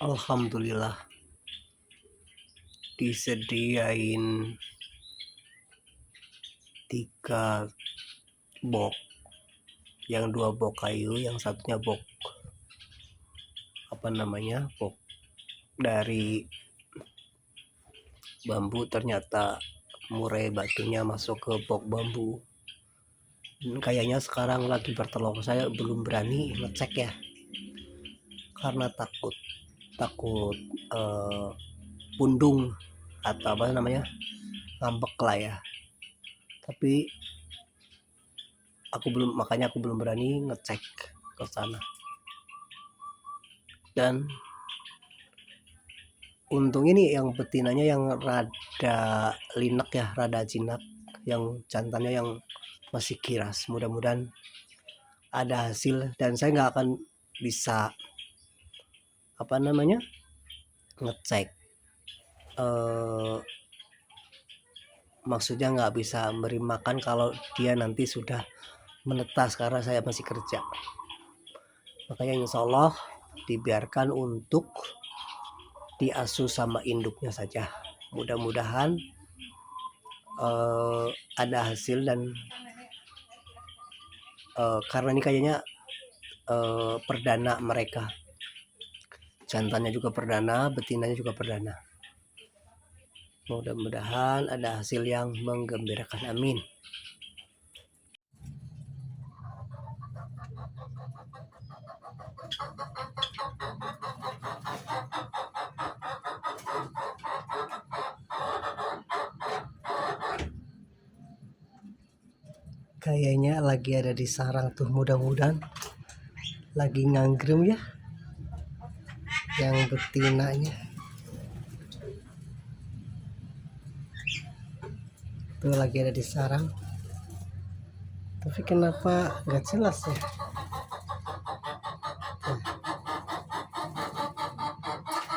Alhamdulillah disediain 3 box, yang 2 box kayu, yang satunya box box dari bambu. Ternyata murai batunya masuk ke box bambu. Kayaknya sekarang lagi bertelur. Saya belum berani ngecek ya, karena takut pundung atau ngambek lah ya. Tapi makanya aku belum berani ngecek ke sana. Dan untung ini yang betinanya yang rada linek ya, rada jinak, yang jantannya yang masih kiras. Mudah-mudahan ada hasil dan saya nggak akan bisa ngecek, maksudnya nggak bisa beri makan kalau dia nanti sudah menetas karena saya masih kerja. Makanya insya Allah dibiarkan untuk diasuh sama induknya saja. Mudah-mudahan ada hasil dan karena ini kayaknya perdana mereka, jantannya juga perdana, betinanya juga perdana. Mudah-mudahan ada hasil yang menggembirakan, amin. Kayaknya lagi ada di sarang tuh, mudah-mudahan lagi nganggrem ya yang betinanya tuh, lagi ada di sarang. Tapi kenapa nggak jelas ya? Nah,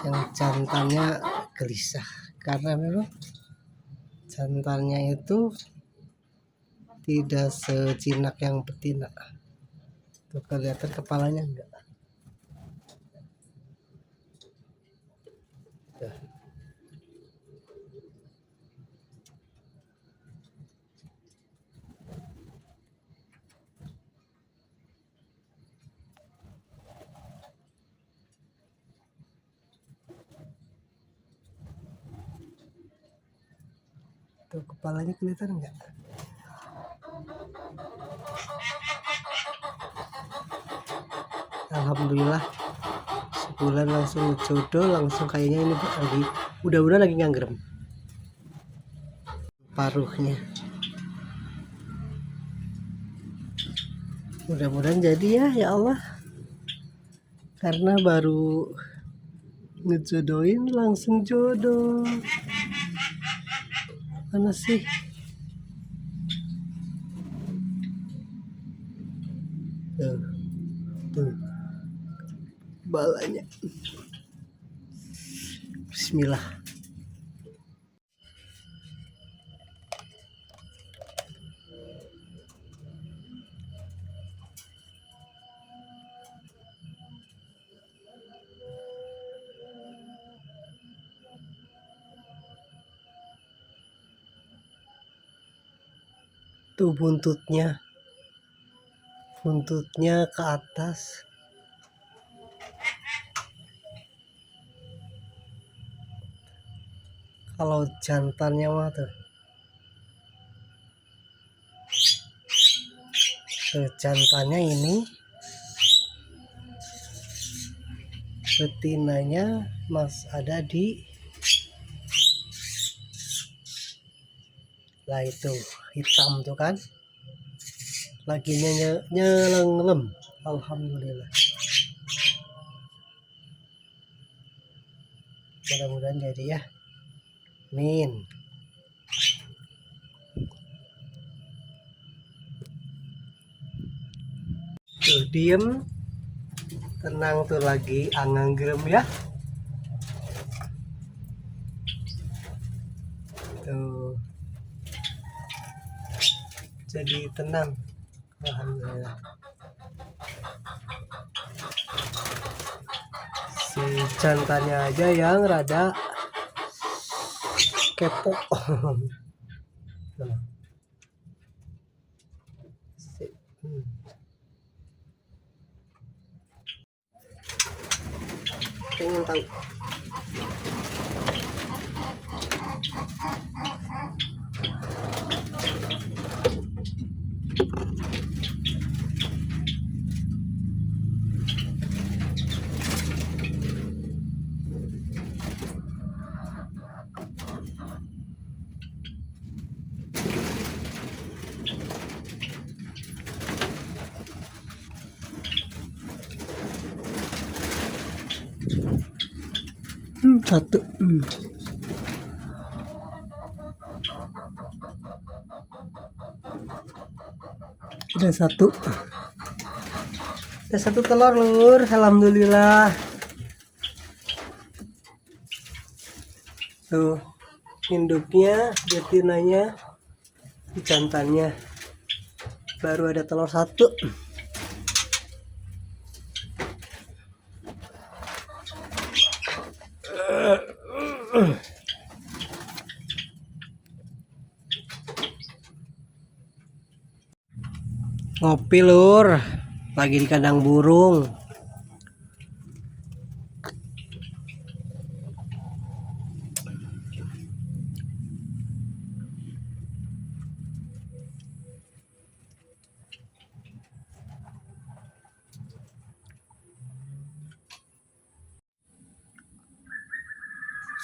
yang jantannya gelisah karena memang jantannya itu tidak sejinak yang betina. Tuh kelihatan kepalanya enggak. Tuh. Tuh kepalanya kelihatan enggak? Alhamdulillah sebulan langsung jodoh, langsung kayaknya ini lagi mudah-mudahan lagi nganggrem paruhnya. Mudah-mudahan jadi ya Allah, karena baru ngejodohin langsung jodoh. Mana sih? Tuh balanya. Bismillah. Tuh buntutnya ke atas. Kalau jantannya mah tuh jantannya ini, betinanya ada di lah, itu hitam tuh kan, lagi nyelenglem. Alhamdulillah, mudah-mudahan jadi ya, amin. Tuh diem tenang tuh, lagi anganggrem ya. Tuh jadi tenang, alhamdulillah. Sip. jantannya aja yang rada kepo. Pengen tahu. Satu. Udah satu. Udah satu telur, Lur. Alhamdulillah. Tuh, induknya, betinanya, jantannya. Baru ada telur satu. Ngopi, Lur. Lagi di kandang burung.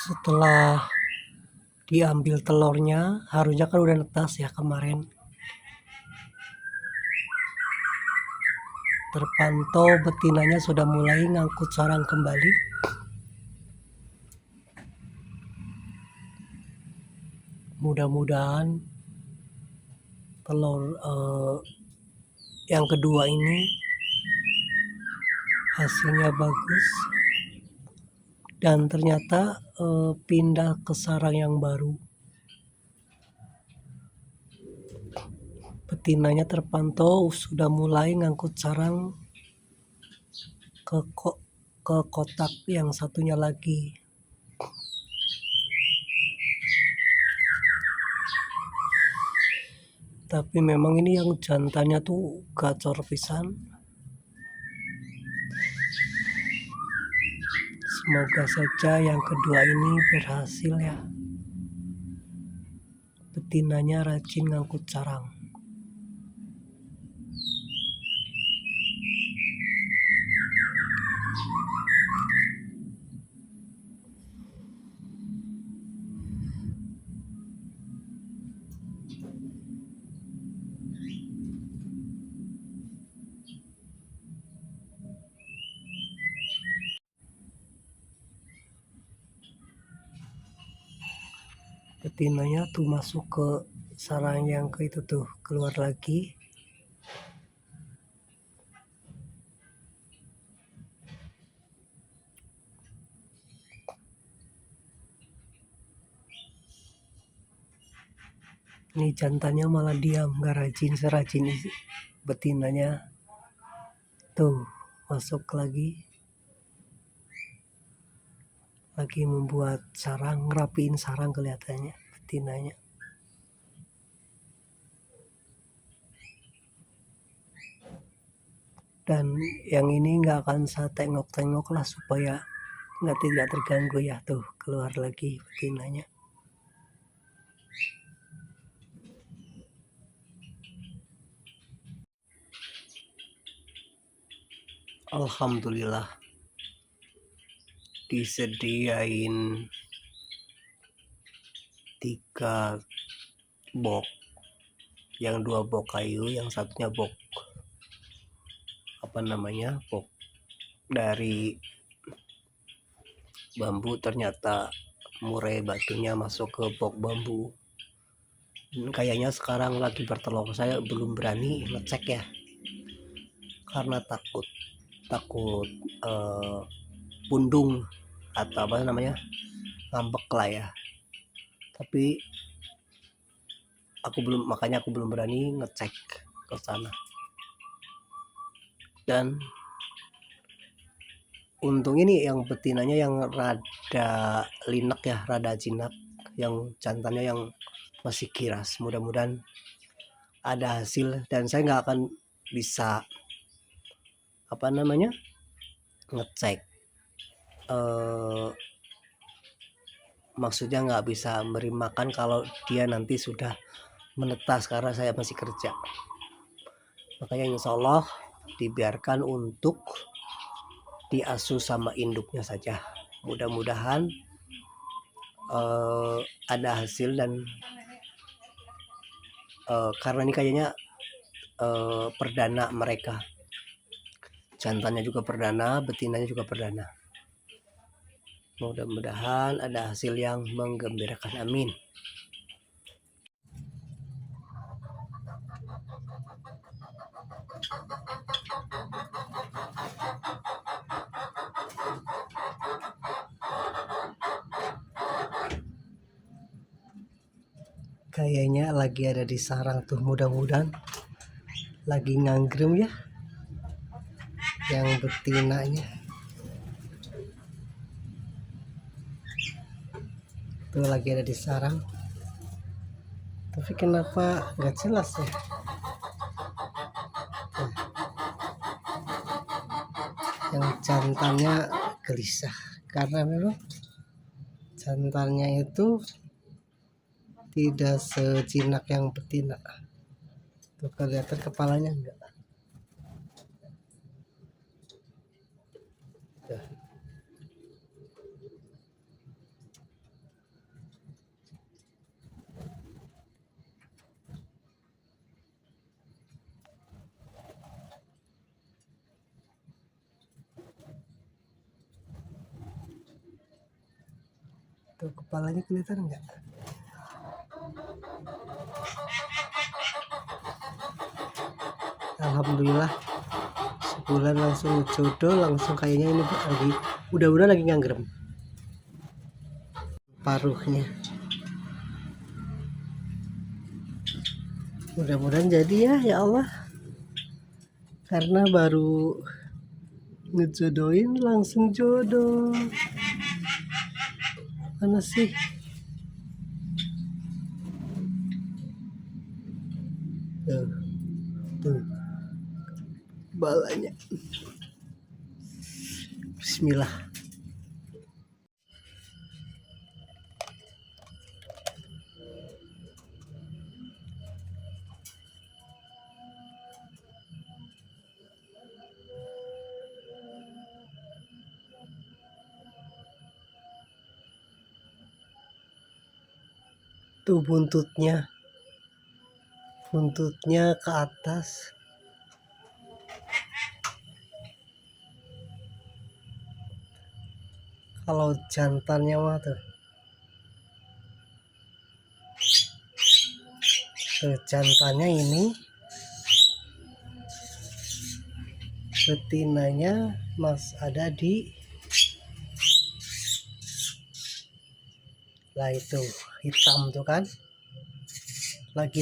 Setelah diambil telurnya, harusnya kan udah netas ya kemarin. Terpantau betinanya sudah mulai ngangkut sarang kembali. Mudah-mudahan telur yang kedua ini hasilnya bagus dan ternyata pindah ke sarang yang baru. Betinanya terpantau sudah mulai ngangkut sarang ke kotak yang satunya lagi. Tapi memang ini yang jantannya tuh gacor pisan. Semoga saja yang kedua ini berhasil ya. Betinanya rajin ngangkut sarang. Betinanya tuh masuk ke sarang yang ke itu tuh, keluar lagi. Ini jantannya malah diam, gak rajin serajin betinanya. Tuh masuk lagi membuat sarang, ngerapiin sarang kelihatannya betinanya. Dan yang ini nggak akan saya tengok-tengok lah supaya tidak terganggu ya. Tuh keluar lagi betinanya. Alhamdulillah disediain 3 box, yang 2 box kayu, yang satunya box box dari bambu. Ternyata murai batunya masuk ke box bambu. Kayaknya sekarang lagi bertelur. Saya belum berani ngecek ya, karena takut pundung atau ngambek lah ya. Tapi makanya aku belum berani ngecek ke sana. Dan Untung ini yang betinanya yang rada linek ya, rada jinak, yang jantannya yang masih giras. Mudah-mudahan ada hasil dan saya nggak akan bisa ngecek, maksudnya nggak bisa beri makan kalau dia nanti sudah menetas karena saya masih kerja. Makanya insya Allah dibiarkan untuk diasuh sama induknya saja. Mudah-mudahan ada hasil dan karena ini kayaknya perdana mereka, jantannya juga perdana, betinanya juga perdana. Mudah-mudahan ada hasil yang menggembirakan, amin. Kayaknya lagi ada di sarang tuh, mudah-mudahan lagi nganggrem ya yang betinanya tuh, lagi ada di sarang, tapi kenapa nggak jelas ya. Yang jantannya gelisah karena memang jantannya itu tidak sejinak yang betina. Tuh kelihatan kepalanya enggak. Tuh. Tuh kepalanya kelihatan enggak? Alhamdulillah sebulan langsung jodoh, langsung kayaknya ini lagi udah lagi nganggrem paruhnya. Mudah-mudahan jadi ya Allah, karena baru ngejodohin langsung jodoh. Mana sih? Tuh balanya. Bismillah. Tuh buntutnya ke atas. Kalau jantannya mah tuh jantannya ini, betinanya mas ada di lah, itu hitam tuh kan, lagi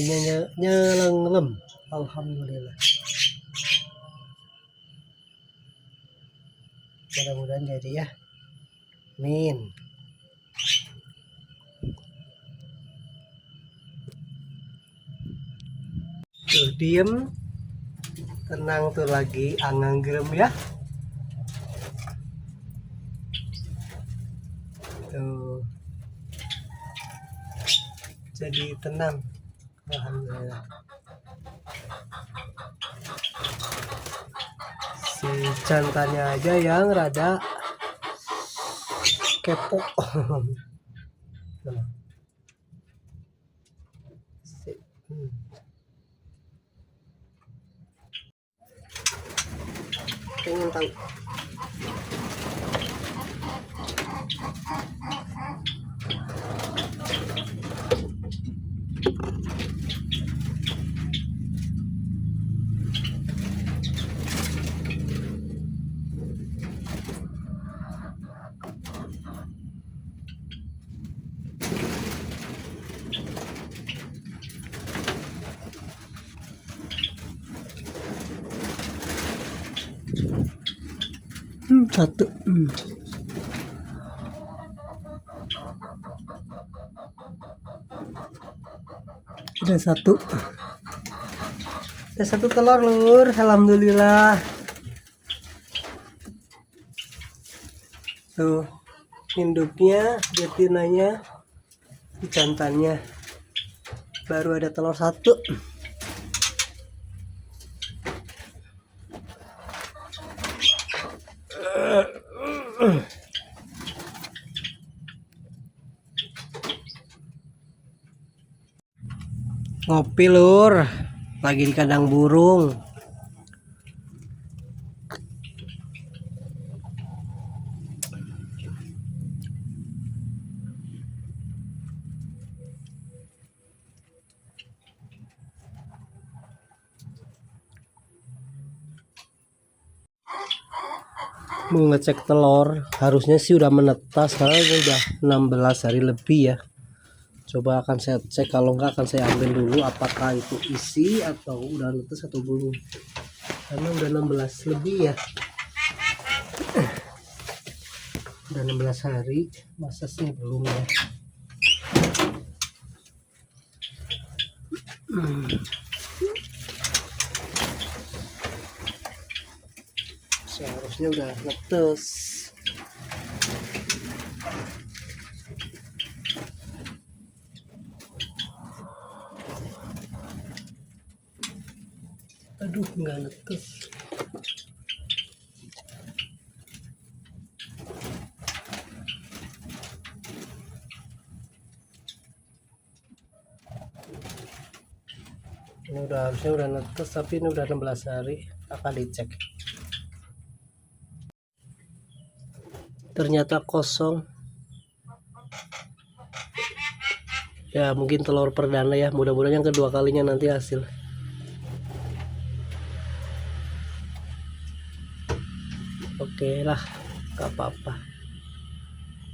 nyelenglem. Alhamdulillah, mudah-mudahan jadi ya, amin. Tuh diem tenang tuh, lagi anganggrem ya. Tuh jadi tenang, alhamdulillah. Si jantannya aja yang rada kepo. Pengen tahu. Satu. Udah satu. Udah satu telur lur, alhamdulillah. Tuh, induknya, betinanya, jantannya. Baru ada telur satu. Ngopi lur, lagi di kandang burung. Mau ngecek telur, harusnya sih udah menetas karena ini udah 16 hari lebih ya. Coba akan saya cek, kalau enggak akan saya ambil dulu apakah itu isi atau udah netas atau belum. Karena udah 16 lebih ya. Udah 16 hari, masa sih belum ya. Seharusnya udah netes. Aduh, nggak netes. Ini udah harusnya udah netes, tapi ini udah 16 hari. Akan dicek. Ternyata kosong. Ya mungkin telur perdana ya, mudah-mudahan yang kedua kalinya nanti hasil. Oke lah, gak apa-apa.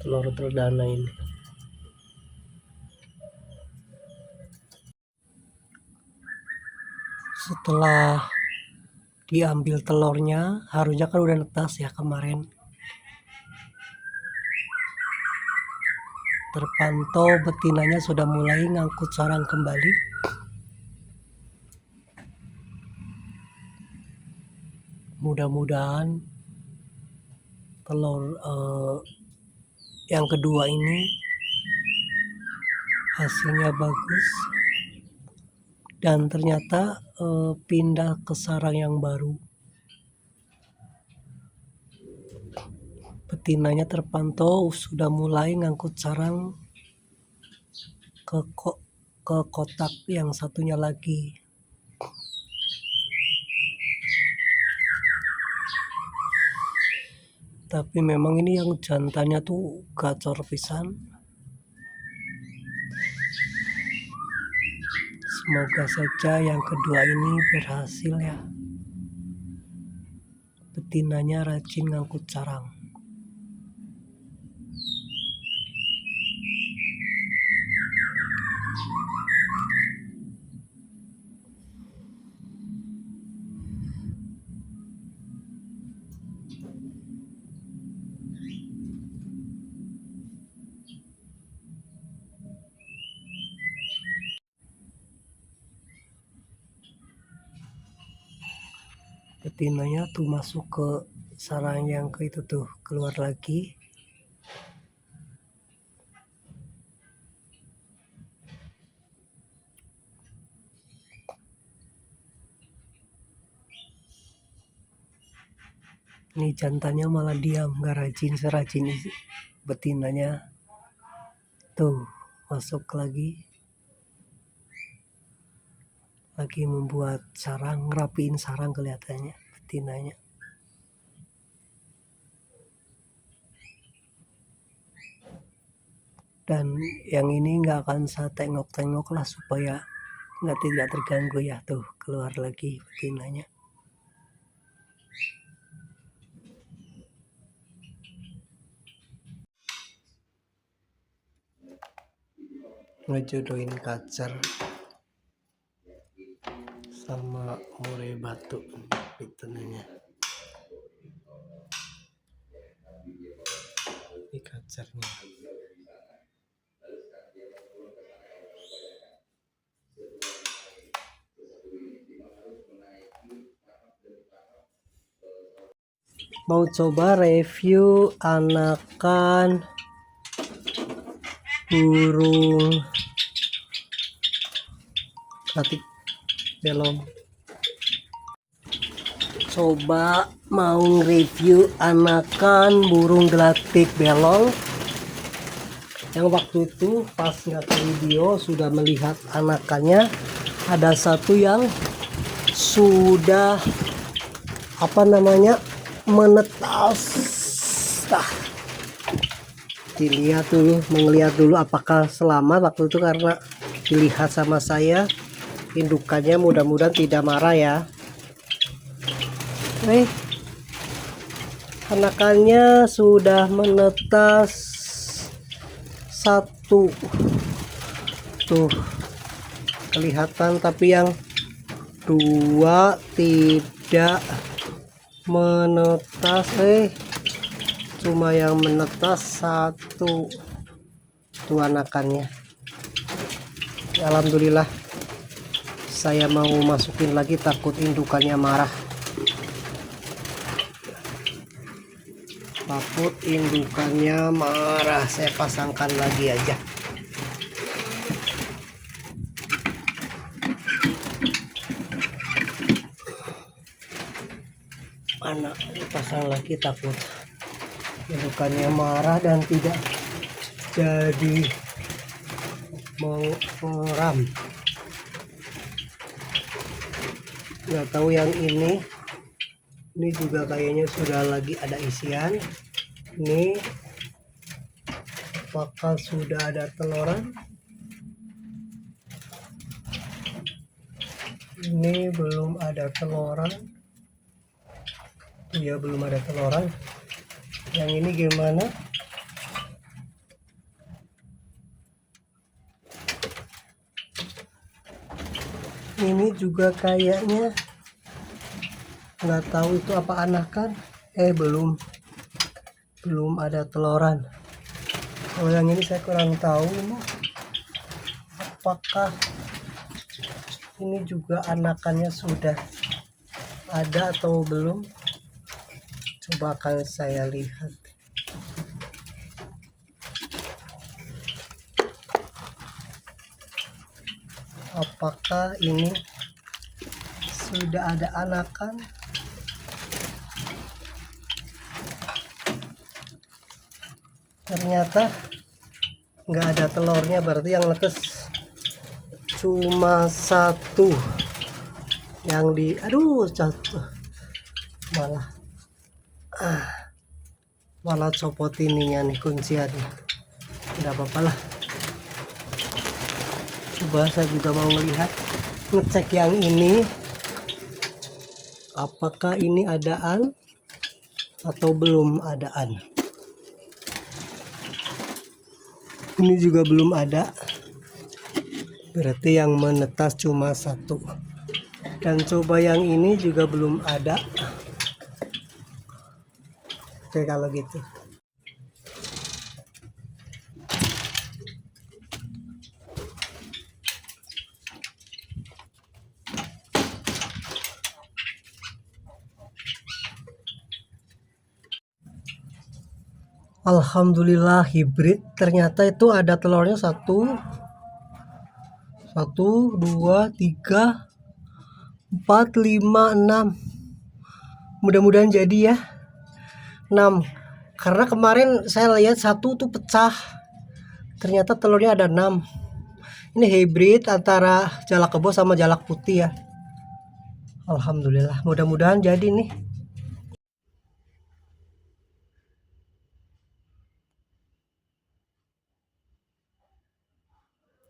Telur perdana ini. Setelah diambil telurnya, harusnya kan udah netas ya kemarin. Terpantau betinanya sudah mulai ngangkut sarang kembali. Mudah-mudahan telur yang kedua ini hasilnya bagus dan ternyata pindah ke sarang yang baru. Betinanya terpantau sudah mulai ngangkut sarang ke kotak yang satunya lagi. Tapi memang ini yang jantannya tuh gacor pisan. Semoga saja yang kedua ini berhasil ya. Betinanya rajin ngangkut sarang. Betinanya tuh masuk ke sarang yang ke itu tuh, keluar lagi. Ini jantannya malah diam, gak rajin serajin betinanya. Tuh masuk lagi membuat sarang, ngerapiin sarang kelihatannya betinanya. Dan yang ini nggak akan saya tengok-tengok lah supaya tidak terganggu ya. Tuh keluar lagi betinanya. Ngejodohin kacer sama murai batu betinanya. Ini kacarnya. Mau coba review anakan burung batik belong. Coba mau review anakan burung gelatik belong yang waktu itu pas nggak video sudah melihat anakannya. Ada satu yang sudah menetas. Dilihat dulu, melihat dulu apakah selamat waktu itu, karena dilihat sama saya indukannya, mudah-mudahan tidak marah ya. Anakannya sudah menetas satu tuh kelihatan, tapi yang dua tidak menetas. Cuma yang menetas satu tuh anakannya. Alhamdulillah. Saya mau masukin lagi, takut indukannya marah. Takut indukannya marah, saya pasangkan lagi aja. Anak pasang lagi, takut indukannya marah dan tidak jadi mengeram. Nggak tahu yang ini juga kayaknya sudah lagi ada isian. Ini apakah sudah ada teloran? Ini belum ada teloran. Ya, belum ada teloran. Yang ini gimana? Ini juga kayaknya nggak tahu itu apa anakan. Belum ada teloran. Kalau yang ini saya kurang tahu ini apakah ini juga anakannya sudah ada atau belum. Coba akan saya lihat. Apakah ini sudah ada anakan? Ternyata nggak ada telurnya, berarti yang netes cuma satu. Yang jatuh malah copot ininya nih, kunciannya. Nggak apa-apa lah. Coba saya juga mau melihat, ngecek yang ini apakah ini adaan atau belum adaan. Ini juga belum ada, berarti yang menetas cuma satu. Dan coba yang ini juga belum ada. Oke, kalau gitu. Alhamdulillah hibrid. Ternyata itu ada telurnya 1, 2, 3, 4, 5, 6. Mudah-mudahan jadi ya 6. Karena kemarin saya lihat 1 tuh pecah. Ternyata telurnya ada 6. Ini hibrid antara jalak kebo sama jalak putih ya. Alhamdulillah, mudah-mudahan jadi nih.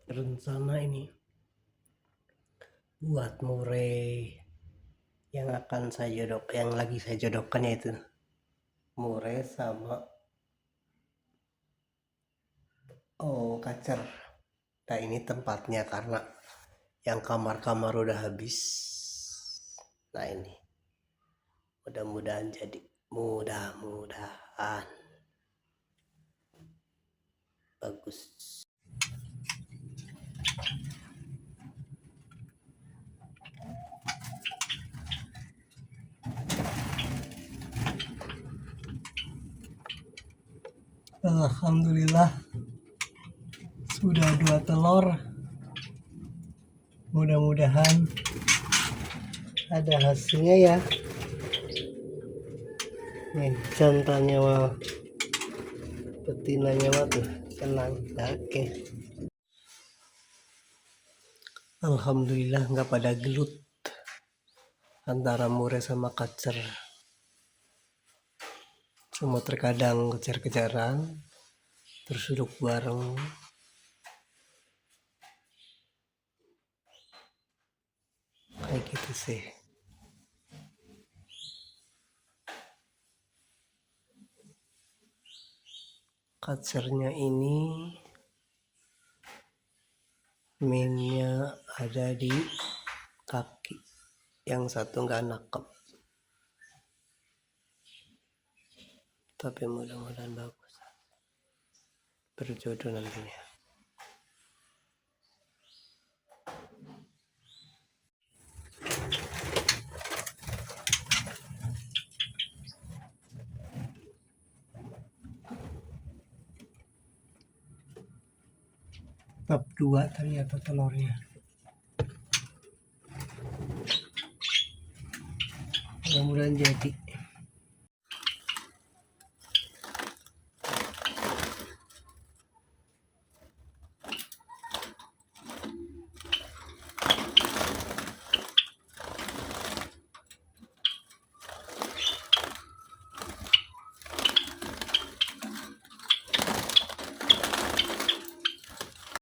Rencana ini buat murai yang akan saya jodok, yang lagi saya jodokkan, yaitu murai sama kacer. Nah, ini tempatnya karena yang kamar-kamar udah habis. Nah, ini mudah-mudahan jadi, mudah-mudahan. bagus. Alhamdulillah sudah 2 telur. Mudah-mudahan ada hasilnya ya. Nih jantannya mah, betinanya mah tuh tenang. Oke. Alhamdulillah nggak pada gelut antara Mure sama Kacer. Cuma terkadang kejar-kejaran terus duduk bareng. Kayak gitu sih. Kacernya ini mainnya ada di kaki, yang satu nggak nangkep, tapi mudah-mudahan bagus, berjodoh nantinya. Bab 2 ternyata telurnya. Mudah-mudahan jadi.